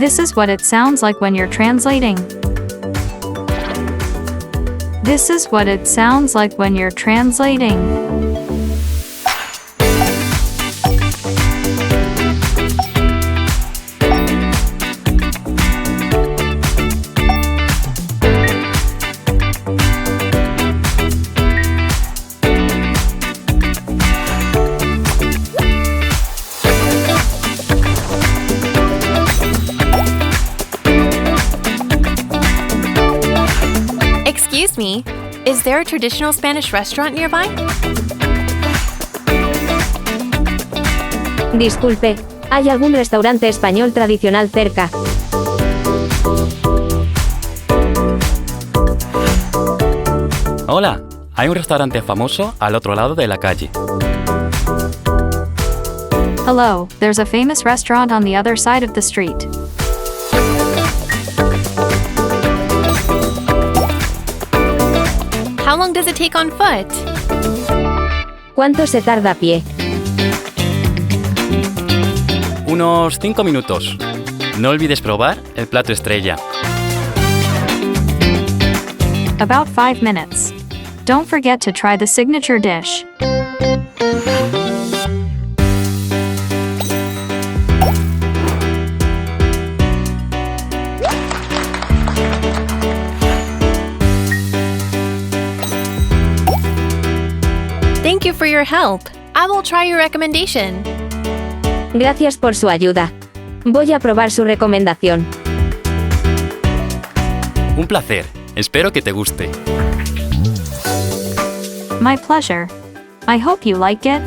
This is what it sounds like when you're translating. This is what it sounds like when you're translating. Excuse me, is there a traditional Spanish restaurant nearby? Disculpe, ¿hay algún restaurante español tradicional cerca? Hola, hay un restaurante famoso al otro lado de la calle. Hello, there's a famous restaurant on the other side of the street. How long does it take on foot? ¿Cuánto se tarda a pie? Unos 5 minutos. No olvides probar el plato estrella. About 5 minutes. Don't forget to try the signature dish. Thank you for your help. I will try your recommendation. Gracias por su ayuda. Voy a probar su recomendación. Un placer. Espero que te guste. My pleasure. I hope you like it.